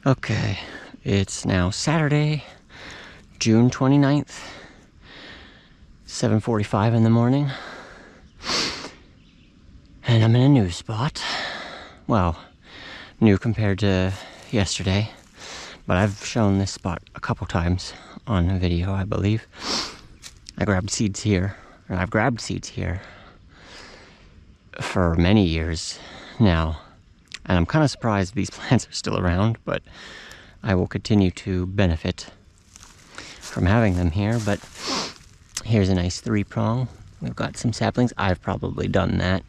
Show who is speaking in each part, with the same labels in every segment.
Speaker 1: Okay, it's now Saturday, June 29th, 7:45 in the morning, and I'm in a new spot. Well, new compared to yesterday, but I've shown this spot a couple times on a video, I believe. I've grabbed seeds here for many years now, and I'm kind of surprised these plants are still around, but I will continue to benefit from having them here. But here's a nice 3-prong. We've got some saplings. I've probably done that.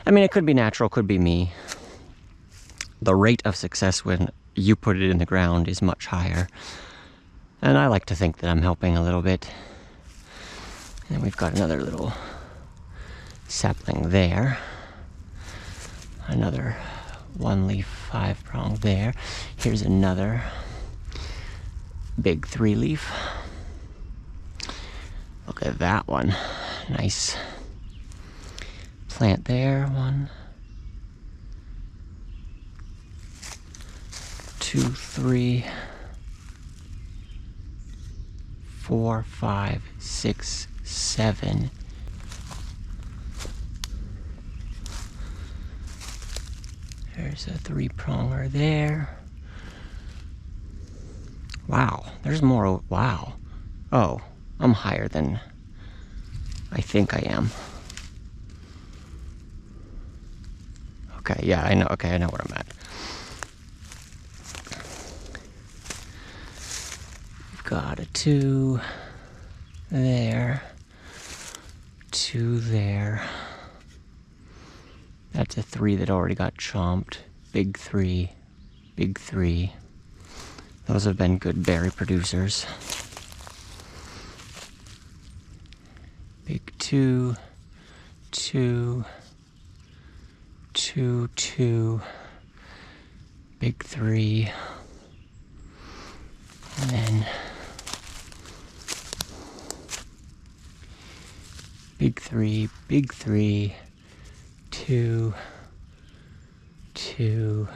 Speaker 1: I mean, it could be natural, could be me. The rate of success when you put it in the ground is much higher, and I like to think that I'm helping a little bit. And we've got another little sapling there, another 1-leaf 5-prong there. Here's another big 3-leaf. Look at that one. Nice plant there. 1, 2, 3, 4, 5, 6, 7. There's a 3-pronger there. Wow, there's more. Wow. Oh, I'm higher than I think I am. Okay, yeah, I know. Okay, I know where I'm at. We've got a 2 there, 2 there. That's a 3 that already got chomped. Big 3, big 3. Those have been good berry producers. Big 2, 2, 2, 2, big 3, and then big 3, 2, 2.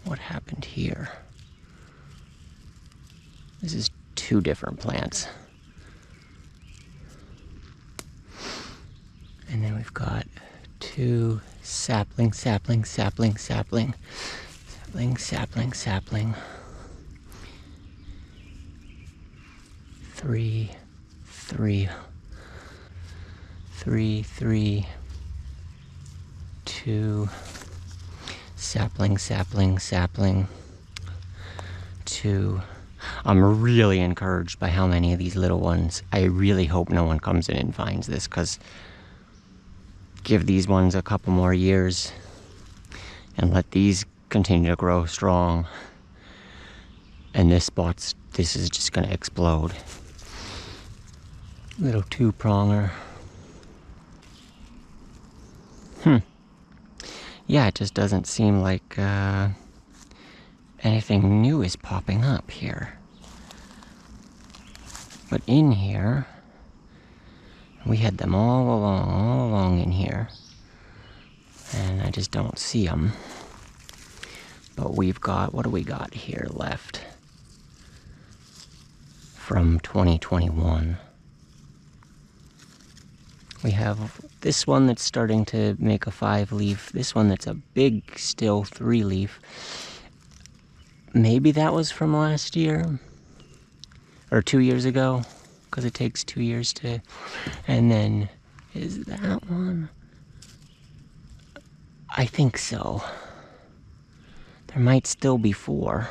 Speaker 1: What happened here? This is 2 different plants. And then we've got 2 sapling, 3, 3, 2, sapling, 2. I'm really encouraged by how many of these little ones. I really hope no one comes in and finds this, because give these ones a couple more years and let these continue to grow strong, and this is just going to explode. Little 2-pronger. Yeah, it just doesn't seem like anything new is popping up here. But in here, we had them all along in here, and I just don't see them. But we've got, what do we got here left from 2021? We have this one that's starting to make a 5-leaf. This one that's a big, still 3-leaf. Maybe that was from last year, or 2 years ago, because it takes 2 years to. And then, is that one? I think so. There might still be 4.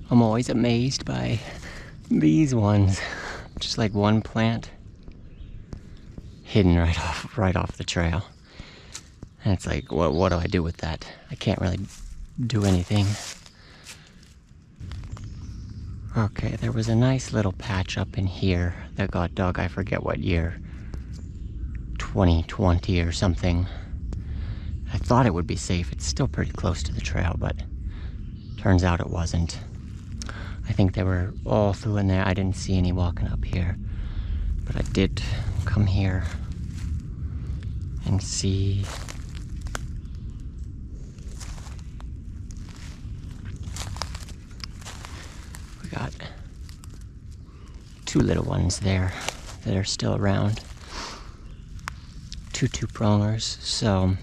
Speaker 1: I'm always amazed by these ones. Just like one plant hidden right off the trail. And it's like, what do I do with that? I can't really do anything. Okay, there was a nice little patch up in here that got dug, I forget what year. 2020 or something. I thought it would be safe. It's still pretty close to the trail, but turns out it wasn't. I think they were all through in there. I didn't see any walking up here, but I did come here and see two little ones there that are still around. Two two-prongers, so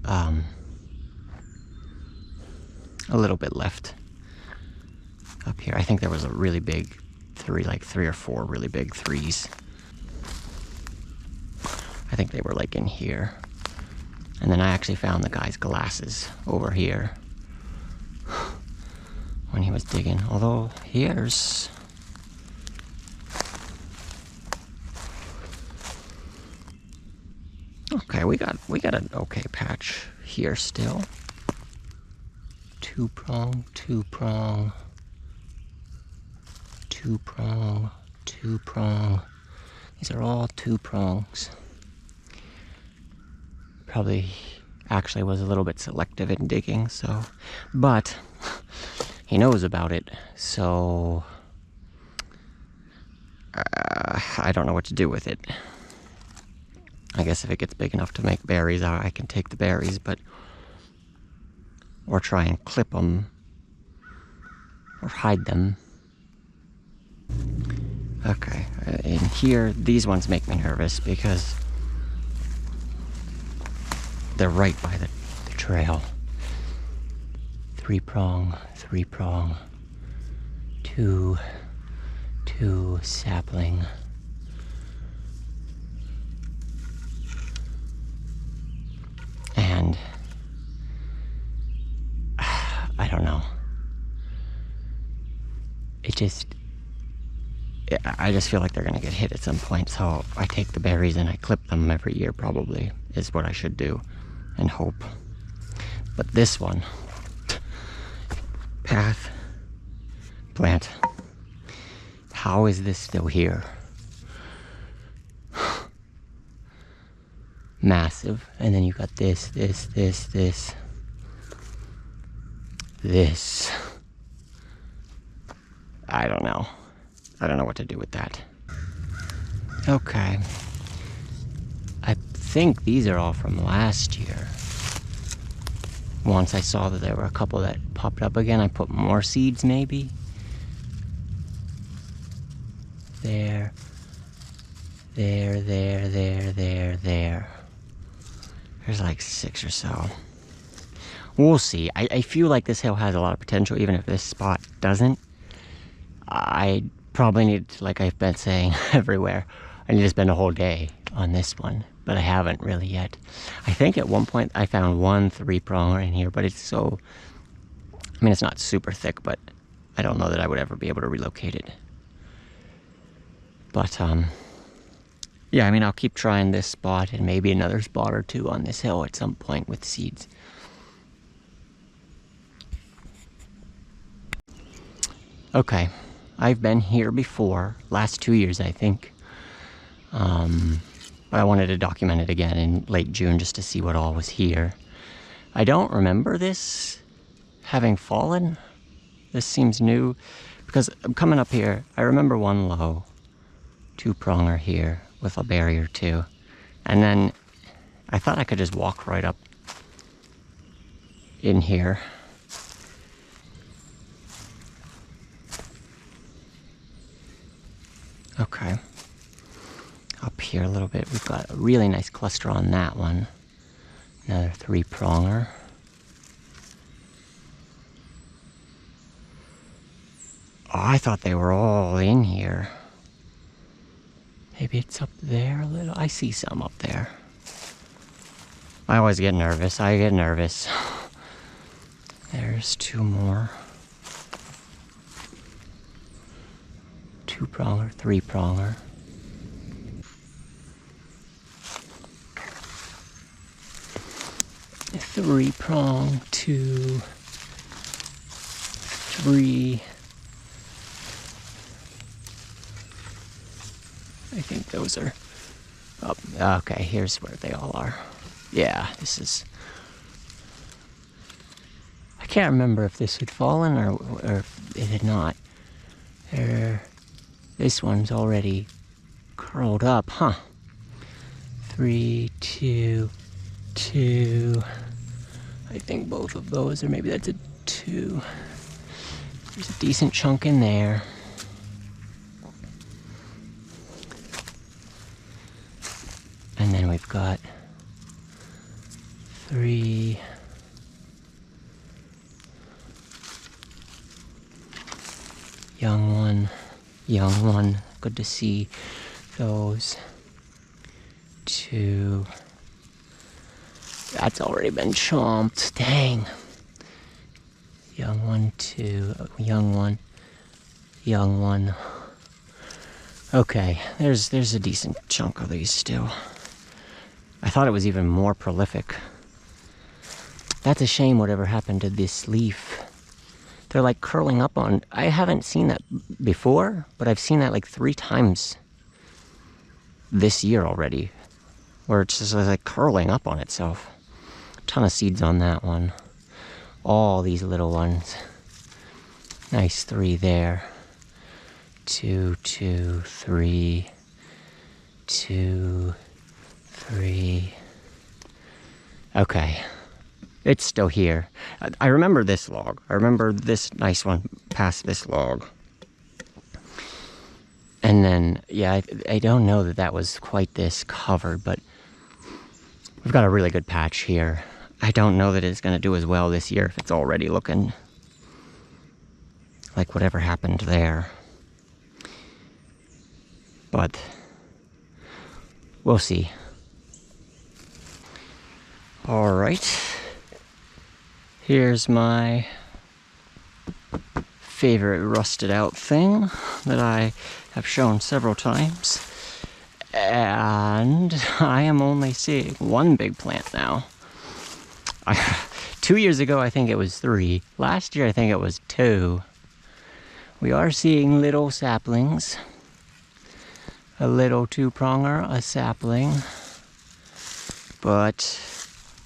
Speaker 1: a little bit left up here. I think there was a really big three, like 3 or 4 really big threes. I think they were like in here. And then I actually found the guy's glasses over here when he was digging. Although here's... Okay, we got an okay patch here still. Two-prong, two-prong, two-prong, two-prong. These are all two prongs. Probably actually was a little bit selective in digging, so... But he knows about it, so... I don't know what to do with it. I guess if it gets big enough to make berries, I can take the berries, but... Or try and clip them. Or hide them. Okay, in here, these ones make me nervous because... They're right by the trail. Three-prong, three-prong. Two sapling. And I don't know. I just feel like they're gonna get hit at some point, so I take the berries and I clip them every year, probably, is what I should do, and hope. But this one, path, plant, how is this still here? Massive. And then you got this. I don't know. I don't know what to do with that. Okay. I think these are all from last year. Once I saw that there were a couple that popped up again, I put more seeds maybe. There. There's like 6 or so. We'll see. I feel like this hill has a lot of potential, even if this spot doesn't. I probably need, like I've been saying everywhere, I need to spend a whole day on this one, but I haven't really yet. I think at one point I found one 3-pronger in here, but it's so... I mean, it's not super thick, but I don't know that I would ever be able to relocate it. But, yeah, I mean, I'll keep trying this spot and maybe another spot or two on this hill at some point with seeds. Okay, I've been here before, last 2 years, I think. But I wanted to document it again in late June just to see what all was here. I don't remember this having fallen. This seems new, because I'm coming up here, I remember one low 2-pronger here with a berry or two. And then I thought I could just walk right up in here. Okay. Up here a little bit, we've got a really nice cluster on that one. Another 3-pronger. Oh, I thought they were all in here. Maybe it's up there a little. I see some up there. I always get nervous. I get nervous. There's 2 more. 2-pronger, 3-pronger. A 3-prong, 2, 3. I think those are up. Okay, here's where they all are. Yeah, this is... I can't remember if this had fallen or if it had not. This one's already curled up, huh? 3, 2, 2. I think both of those, or maybe that's a 2. There's a decent chunk in there. And then we've got 3 young one, good to see those. 2, that's already been chomped, dang. Young one, 2, young one. Okay, there's a decent chunk of these still. I thought it was even more prolific. That's a shame whatever happened to this leaf. They're like curling up on, I haven't seen that before, but I've seen that like 3 times this year already, where it's just like curling up on itself. Ton of seeds on that one. All these little ones. Nice 3 there. 2, 2, 3, 2, 3. Okay. It's still here. I remember this log. I remember this nice one past this log. And then, yeah, I don't know that that was quite this covered, but we've got a really good patch here. I don't know that it's going to do as well this year if it's already looking like whatever happened there. But we'll see. All right. Here's my favorite rusted out thing that I have shown several times. And I am only seeing 1 big plant now. 2 years ago, I think it was 3. Last year, I think it was 2. We are seeing little saplings. A little 2-pronger, a sapling. But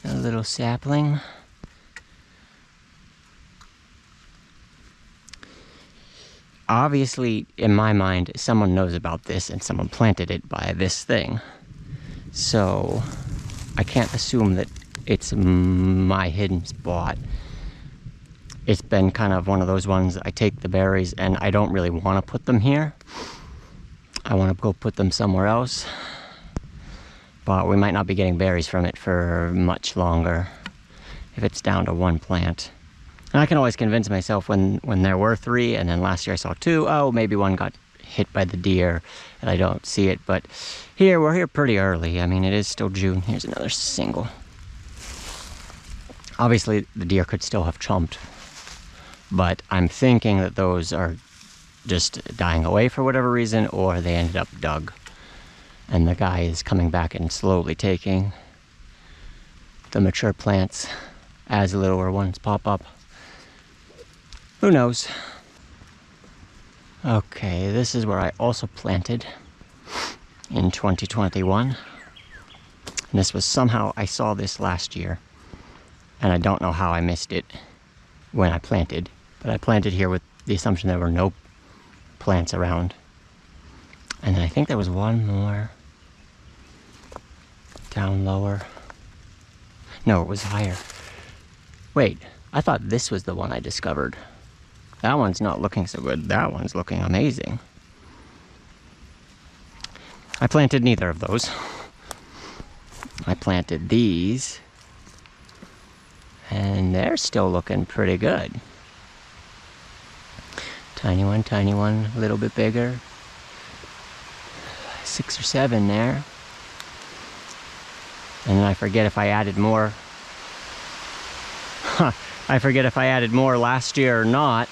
Speaker 1: a little sapling. Obviously, in my mind, someone knows about this and someone planted it by this thing. So I can't assume that it's my hidden spot. It's been kind of one of those ones, I take the berries and I don't really want to put them here. I want to go put them somewhere else. But we might not be getting berries from it for much longer if it's down to 1 plant. And I can always convince myself when there were 3 and then last year I saw 2, oh, maybe 1 got hit by the deer and I don't see it. But here, we're here pretty early. I mean, it is still June. Here's another single. Obviously, the deer could still have chomped, but I'm thinking that those are just dying away for whatever reason, or they ended up dug. And the guy is coming back and slowly taking the mature plants as littler ones pop up. Who knows? Okay, this is where I also planted in 2021. And this was somehow, I saw this last year. And I don't know how I missed it when I planted. But I planted here with the assumption there were no plants around. And then I think there was 1 more down lower. No, it was higher. Wait, I thought this was the one I discovered. That one's not looking so good. That one's looking amazing. I planted neither of those. I planted these. And they're still looking pretty good. Tiny one, a little bit bigger. 6 or 7 there. And then I forget if I added more. I forget if I added more last year or not.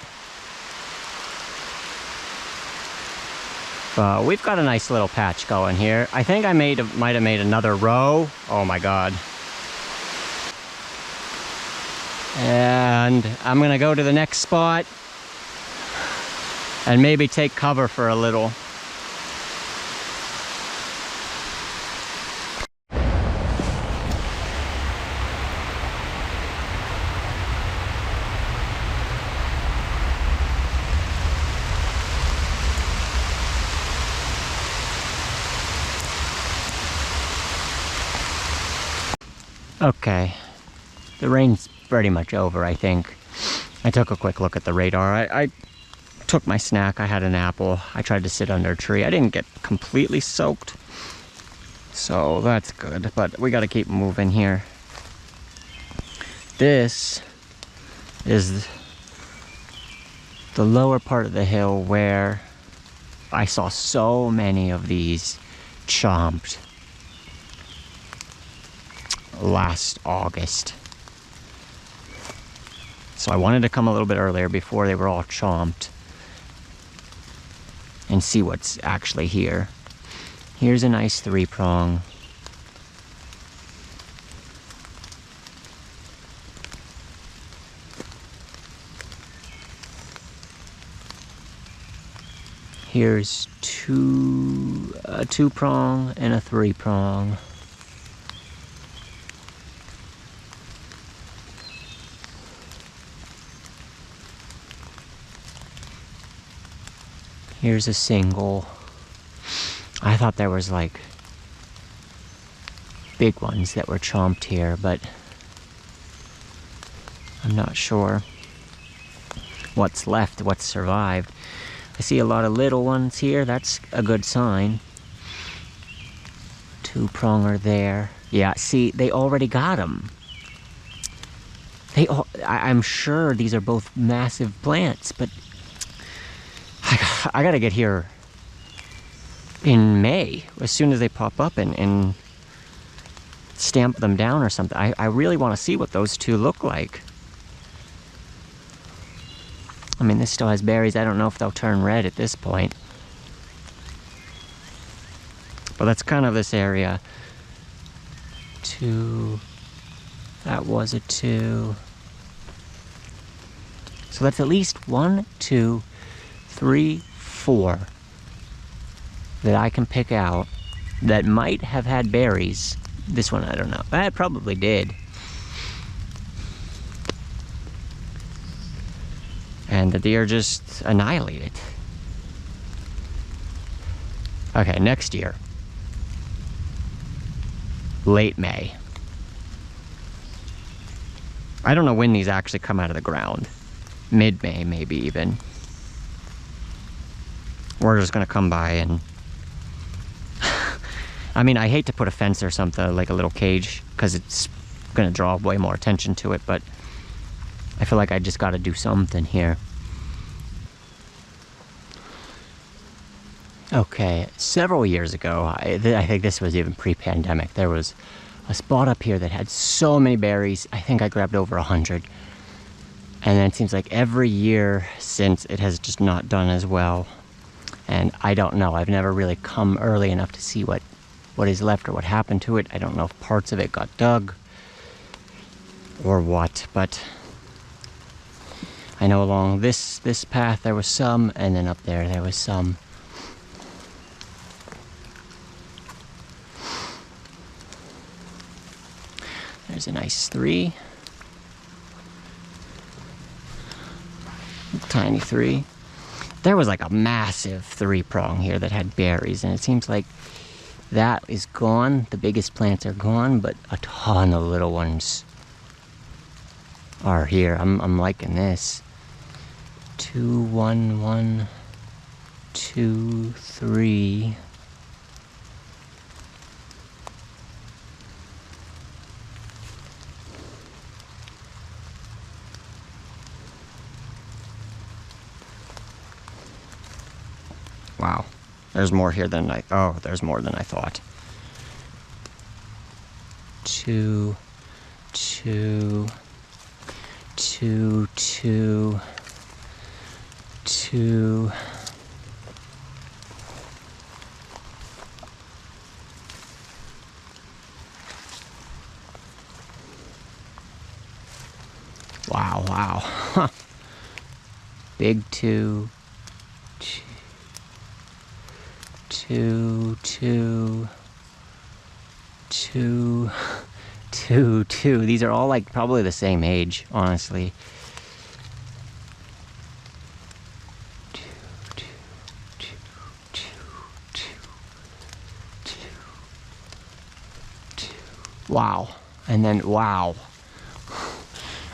Speaker 1: But we've got a nice little patch going here. I think I might have made another row. Oh my God. And I'm gonna go to the next spot and maybe take cover for a little. Okay, the rain's pretty much over, I think. I took a quick look at the radar. I took my snack, I had an apple. I tried to sit under a tree. I didn't get completely soaked. So that's good, but we gotta keep moving here. This is the lower part of the hill where I saw so many of these chomped last August. So I wanted to come a little bit earlier before they were all chomped and see what's actually here. Here's a nice 3-prong. Here's a 2-prong and a 3-prong. Here's a single. I thought there was like big ones that were chomped here, but I'm not sure what's left, what's survived. I see a lot of little ones here. That's a good sign. 2-pronger there. Yeah, see, they already got them. I'm sure these are both massive plants, but I gotta get here in May, as soon as they pop up, and stamp them down or something. I really want to see what those two look like. I mean, this still has berries. I don't know if they'll turn red at this point. But that's kind of this area. 2. That was a 2. So that's at least 1, 2, 3, 4 that I can pick out that might have had berries. This one, I don't know. It probably did. And the deer just annihilate it. Okay, next year. Late May. I don't know when these actually come out of the ground. Mid-May, maybe even. We're just gonna come by and... I mean, I hate to put a fence or something, like a little cage, because it's gonna draw way more attention to it, but I feel like I just gotta do something here. Okay, several years ago, I think this was even pre-pandemic, there was a spot up here that had so many berries. I think I grabbed over 100. And then it seems like every year since, it has just not done as well. And I don't know, I've never really come early enough to see what is left or what happened to it. I don't know if parts of it got dug or what, but I know along this path there was some, and then up there was some. There's a nice 3. Tiny 3. There was like a massive 3-prong here that had berries, and it seems like that is gone. The biggest plants are gone, but a ton of little ones are here. I'm liking this. 2, 1, 1, 2, 3. Wow, there's more here than there's more than I thought. 2, 2, 2, 2, 2. Wow, wow. Huh. Big 2. 2, 2, 2, 2, 2. These are all like probably the same age, honestly. 2, 2, 2, 2, 2, 2, 2. Wow. And then wow.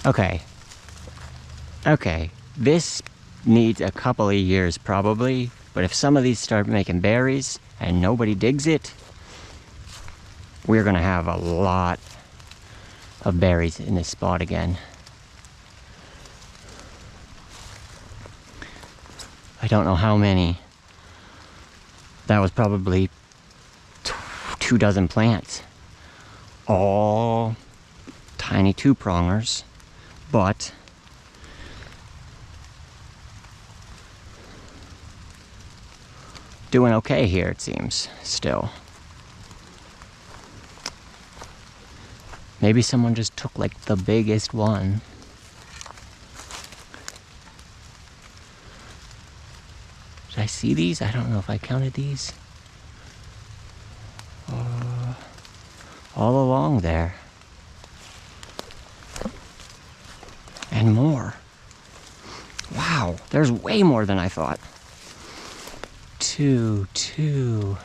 Speaker 1: Okay. Okay. This needs a couple of years probably. But if some of these start making berries and nobody digs it, we're gonna have a lot of berries in this spot again. I don't know how many. That was probably 2 dozen plants. All tiny two-prongers, but doing okay here, it seems, still. Maybe someone just took like the biggest one. Did I see these? I don't know if I counted these. All along there. And more. Wow, there's way more than I thought. 2, 2.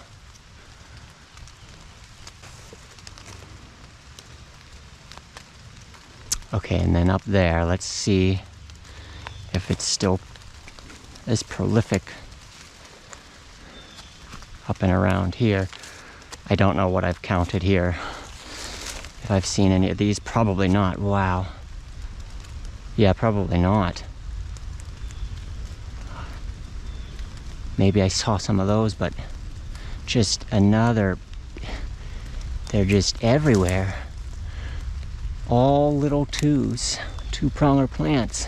Speaker 1: Okay, and then up there, let's see if it's still as prolific up and around here. I don't know what I've counted here. If I've seen any of these, probably not. Wow. Yeah, probably not. Maybe I saw some of those, but just another, they're just everywhere. All little two-pronger plants.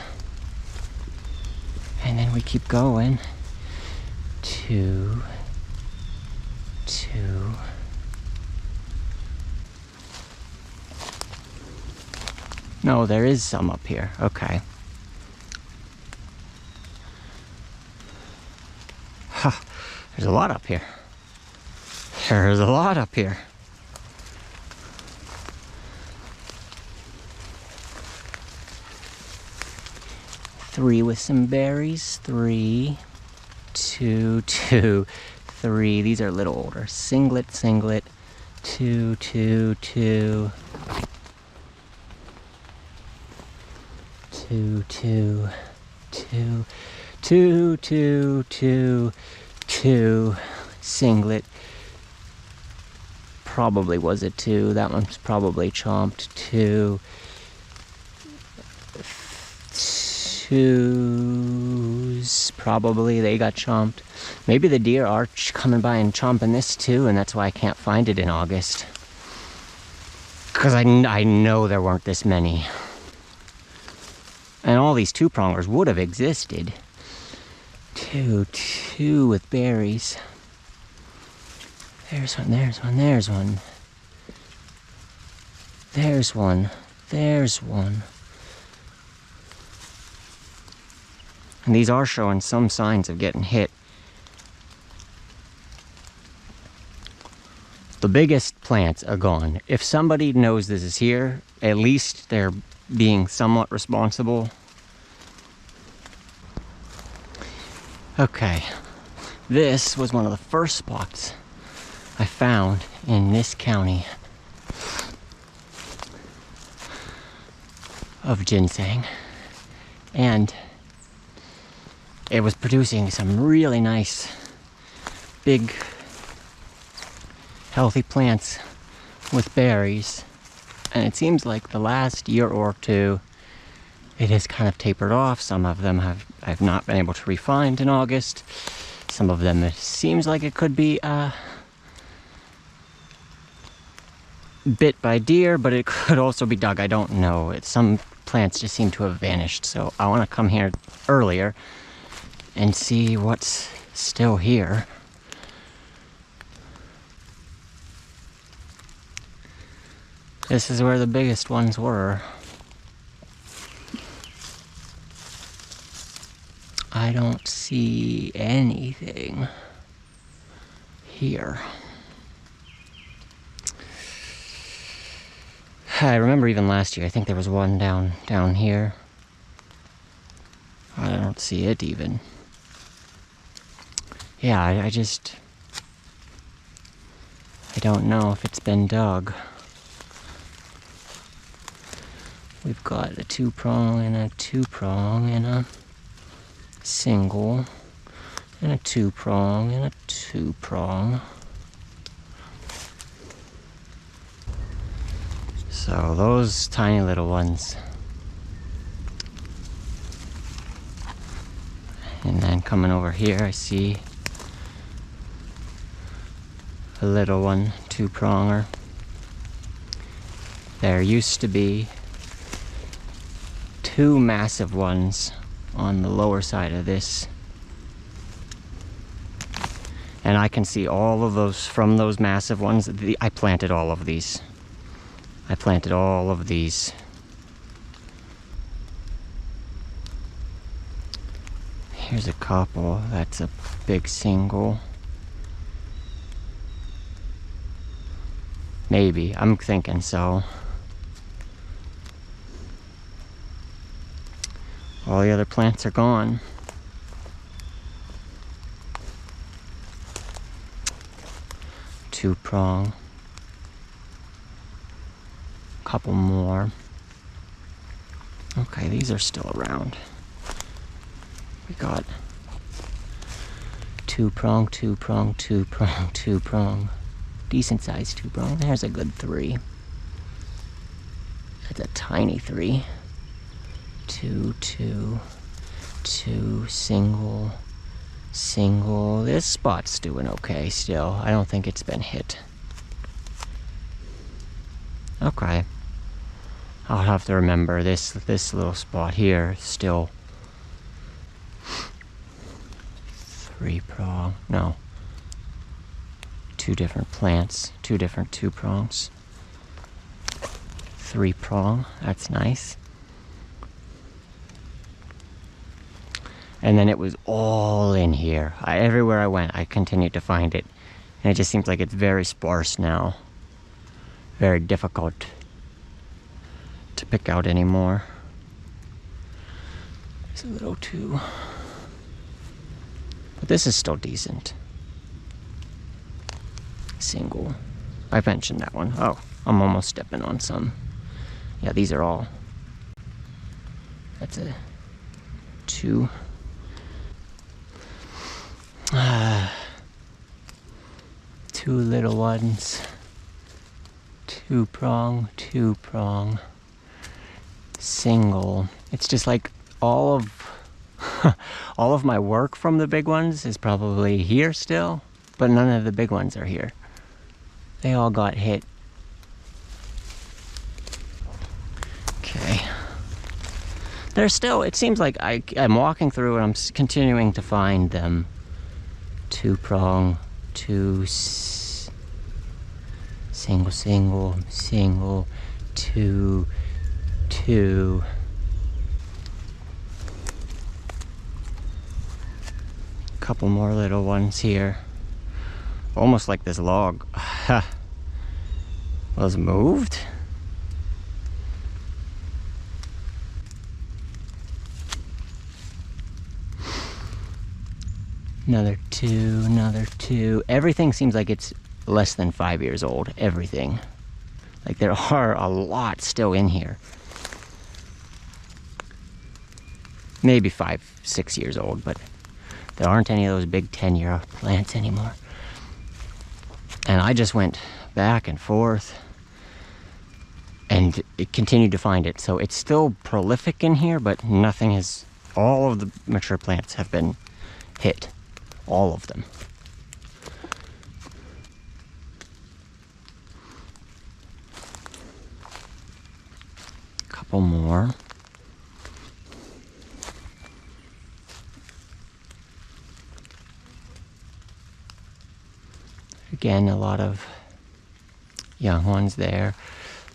Speaker 1: And then we keep going. 2, 2. No, there is some up here. Okay. Huh. There's a lot up here. There's a lot up here. Three with some berries. 3, 2, 2, 3. These are a little older. Singlet, singlet. 2, 2, 2. 2, 2, 2, 2, 2, 2, 2. Singlet. Probably was a 2. That one's probably chomped. 2. 2s. Probably they got chomped. Maybe the deer are coming by and chomping this too, and that's why I can't find it in August. Because I know there weren't this many. And all these two-prongers would have existed. 2, 2 with berries. There's one, there's one, there's one. There's one, there's one. And these are showing some signs of getting hit. The biggest plants are gone. If somebody knows this is here, at least they're being somewhat responsible. Okay, this was one of the first spots I found in this county of ginseng, and it was producing some really nice, big, healthy plants with berries. And it seems like the last year or two, it has kind of tapered off. Some of them I've not been able to re-find in August. Some of them, it seems like it could be bit by deer, but it could also be dug. I don't know. Some plants just seem to have vanished. So I want to come here earlier and see what's still here. This is where the biggest ones were. I don't see anything here. I remember even last year, I think there was one down here. I don't see it even. Yeah, I don't know if it's been dug. We've got a 2-prong and a 2-prong and a single and a 2-prong and a 2-prong. So those tiny little ones. And then coming over here, I see a little one, two-pronger. There used to be two massive ones on the lower side of this. And I can see all of those from those massive ones. I planted all of these. I planted all of these. Here's a couple. That's a big single. Maybe. I'm thinking so. All the other plants are gone. Two-prong. Couple more. Okay, these are still around. We got two-prong, two-prong, two-prong, two-prong. Decent sized two-prong. There's a good three. That's a tiny three. Two, two, two, single, single. This spot's doing okay still. I don't think it's been hit. Okay. I'll have to remember this little spot here is still three-prong. No. Two different plants, two different two-prongs. Three-prong, that's nice. And then it was all in here. Everywhere I went, I continued to find it. And it just seems like it's very sparse now. Very difficult to pick out anymore. There's a little too. But this is still decent. Single. I mentioned that one. Oh, I'm almost stepping on some. Yeah, these are all. That's a two. Two little ones. Two-prong, two-prong. Single. It's just like all of my work from the big ones is probably here still, but none of the big ones are here. They all got hit. Okay. They're still, it seems like I'm walking through and I'm continuing to find them. Two-prong, single, single, single, two, two. Couple more little ones here. Almost like this log was moved. Another two, another two. Everything seems like it's less than 5 years old. Everything. Like there are a lot still in here. Maybe 5, 6 years old, but there aren't any of those big 10-year plants anymore. And I just went back and forth and it continued to find it. So it's still prolific in here, but nothing has, all of the mature plants have been hit. All of them. Couple more. Again, a lot of young ones there.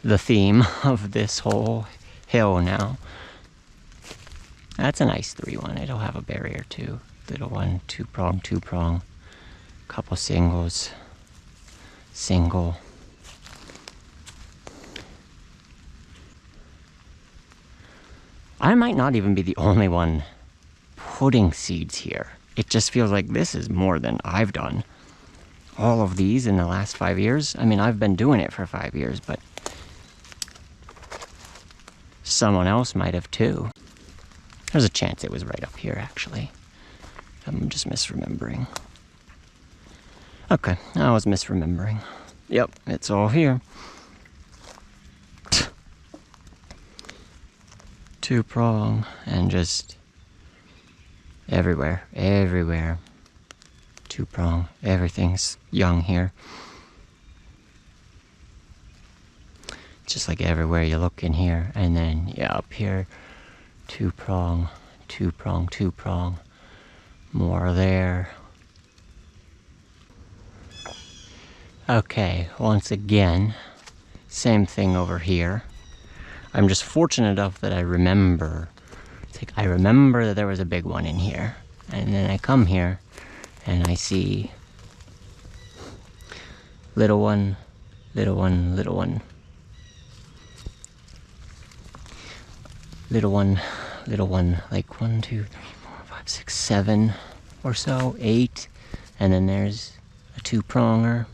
Speaker 1: The theme of this whole hill now. That's a nice 3-1. It'll have a barrier too. Little one, two-prong, two-prong. Couple singles. Single. I might not even be the only one putting seeds here. It just feels like this is more than I've done. All of these in the last 5 years. I mean, I've been doing it for 5 years, but someone else might have too. There's a chance it was right up here, actually. I'm just misremembering. Okay, I was misremembering. Yep, it's all here. two prong, and just everywhere, everywhere. Two prong, everything's young here. Just like everywhere you look in here, and then yeah, up here, two prong, two prong, two prong, more there. Okay, once again, same thing over here. I'm just fortunate enough that I remember that there was a big one in here, and then I come here and I see little one, little one, little one, little one, little one, like 1, 2, 3, 4, 5, 6, 7 or so, 8, and then there's a two pronger.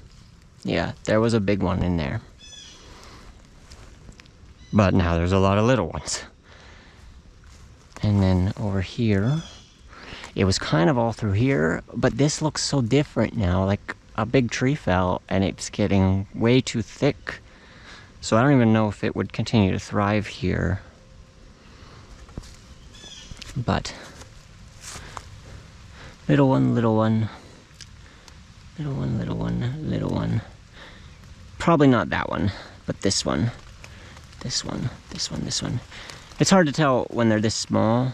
Speaker 1: Yeah, there was a big one in there. But now there's a lot of little ones. And then over here, it was kind of all through here, but this looks so different now. Like a big tree fell and it's getting way too thick. So I don't even know if it would continue to thrive here. But little one, little one, little one, little one, little one. Probably not that one, but this one. This one, this one, this one. It's hard to tell when they're this small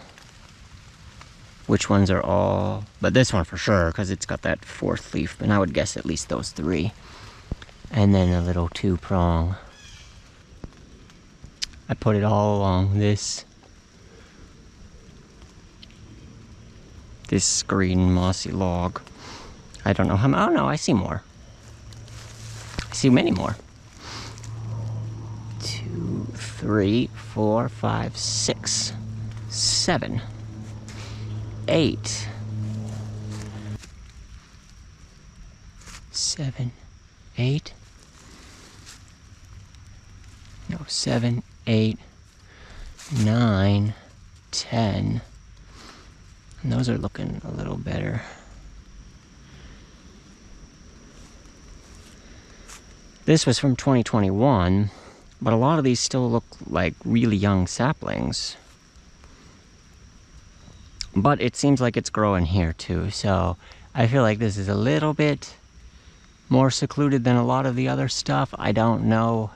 Speaker 1: which ones are all, but this one for sure, because it's got that fourth leaf, and I would guess at least those 3. And then a little two prong. I put it all along this green mossy log. I don't know how many. Oh no, I see more. I see many more. 2, 3, 4, 5, 6, 7, 8, 7, 8. No, 7, 8, 9, 10. And those are looking a little better. This was from 2021, but a lot of these still look like really young saplings. But it seems like it's growing here too, so I feel like this is a little bit more secluded than a lot of the other stuff. I don't know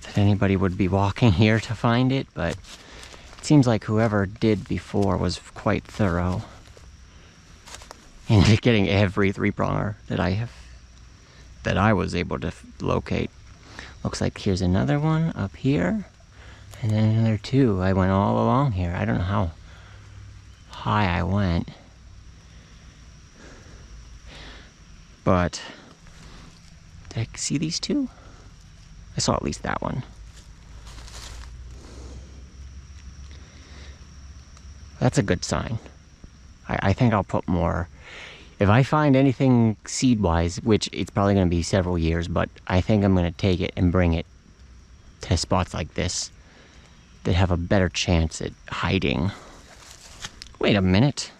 Speaker 1: that anybody would be walking here to find it, but it seems like whoever did before was quite thorough in getting every 3-pronger that I was able to locate. Looks like here's another one up here, and then another 2. I went all along here. I don't know how high I went, but did I see these 2? I saw at least that one. That's a good sign. I think I'll put more. If I find anything seed-wise, which it's probably going to be several years, but I think I'm going to take it and bring it to spots like this that have a better chance at hiding. Wait a minute.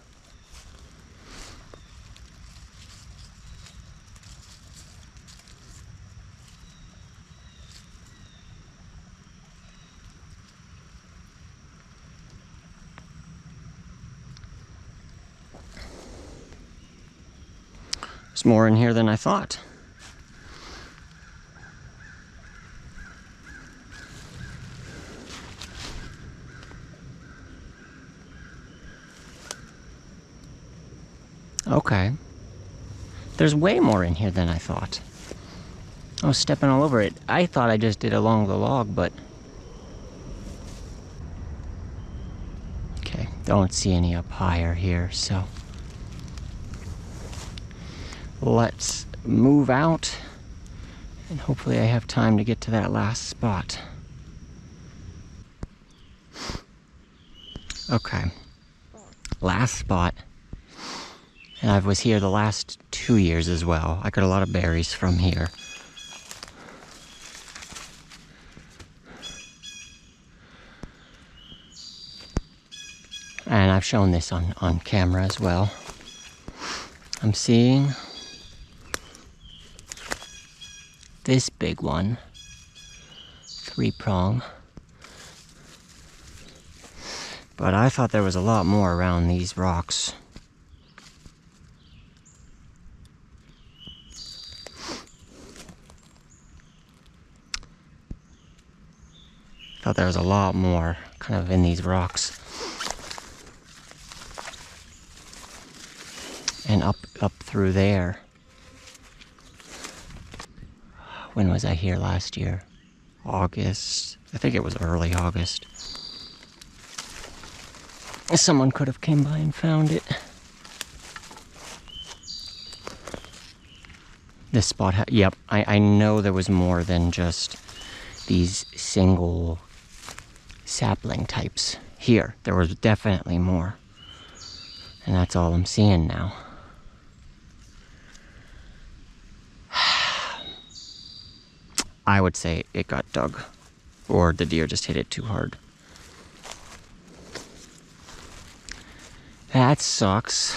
Speaker 1: There's more in here than I thought. Okay. There's way more in here than I thought. I was stepping all over it. I thought I just did along the log, but... Okay, don't see any up higher here, so... Let's move out, and hopefully I have time to get to that last spot. Okay, last spot. And I was here the last 2 years as well. I got a lot of berries from here. And I've shown this on camera as well. I'm seeing this big one, 3-prong. But I thought there was a lot more around these rocks. Thought there was a lot more kind of in these rocks. And up through there. When was I here last year? August. I think it was early August. Someone could have came by and found it. This spot, yep, I know there was more than just these single sapling types. Here, there was definitely more. And that's all I'm seeing now. I would say it got dug, or the deer just hit it too hard. That sucks.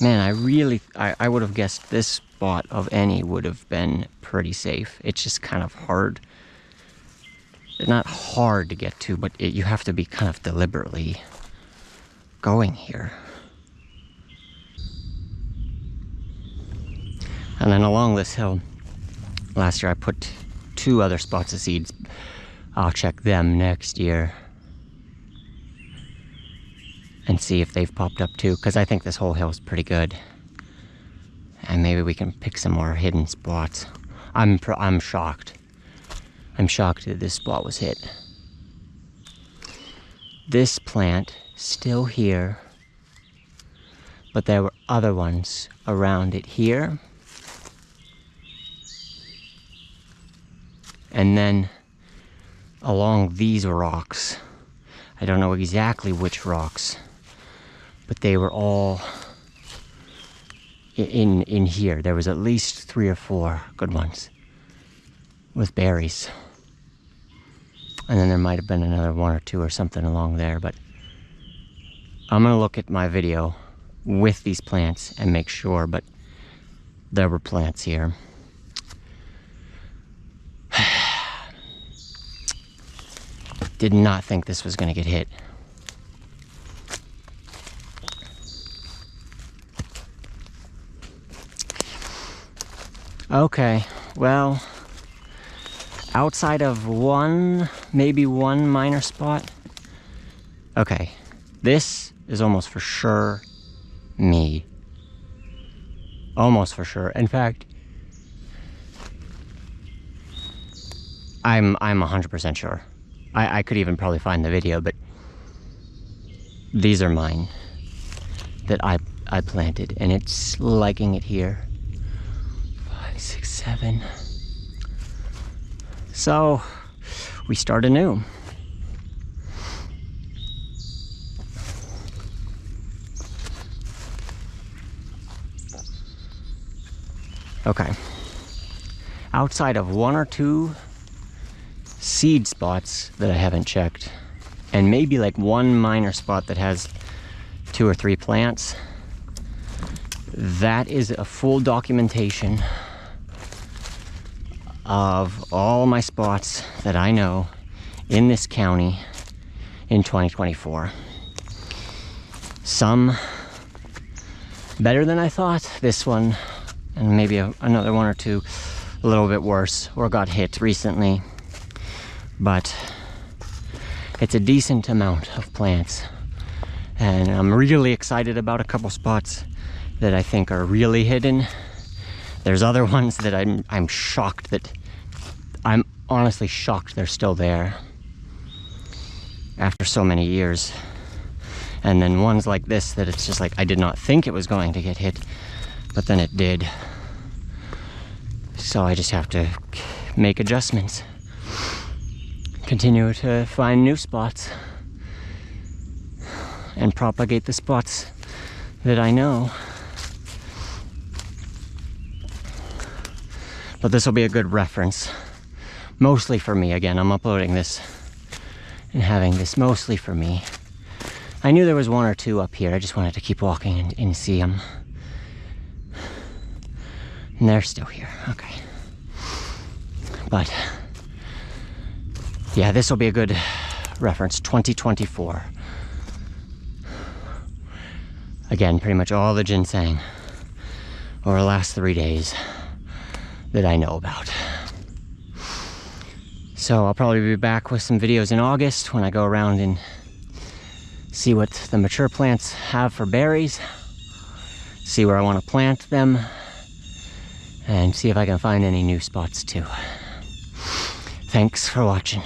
Speaker 1: Man, I would have guessed this spot of any would have been pretty safe. It's just kind of hard. It's not hard to get to, but you have to be kind of deliberately going here. And then along this hill, last year I put 2 other spots of seeds. I'll check them next year and see if they've popped up too, because I think this whole hill is pretty good. And maybe we can pick some more hidden spots. I'm shocked. I'm shocked that this spot was hit. This plant, still here, but there were other ones around it here. And then along these rocks, I don't know exactly which rocks, but they were all in here. There was at least 3 or 4 good ones with berries. And then there might have been another 1 or 2 or something along there, but I'm gonna look at my video with these plants and make sure, but there were plants here. Did not think this was gonna get hit. Okay, well, outside of maybe one minor spot. Okay, this is almost for sure me. Almost for sure. In fact, I'm 100% sure. I could even probably find the video, but these are mine that I planted, and it's liking it here. 5, 6, 7. So we start anew. Okay. Outside of 1 or 2 seed spots that I haven't checked, and maybe like 1 minor spot that has 2 or 3 plants, that is a full documentation of all my spots that I know in this county in 2024. Some better than I thought, this one, and maybe another 1 or 2 a little bit worse, or got hit recently. But it's a decent amount of plants, and I'm really excited about a couple spots that I think are really hidden. There's other ones that I'm shocked that, I'm honestly shocked they're still there after so many years. And then ones like this that it's just like, I did not think it was going to get hit, but then it did. So I just have to make adjustments. Continue to find new spots and propagate the spots that I know. But this will be a good reference, mostly for me. Again, I'm uploading this and having this mostly for me. I knew there was 1 or 2 up here. I just wanted to keep walking and see them. And they're still here, okay. But yeah, this will be a good reference 2024. Again, pretty much all the ginseng over the last 3 days that I know about. So I'll probably be back with some videos in August when I go around and see what the mature plants have for berries, see where I want to plant them, and see if I can find any new spots too. Thanks for watching.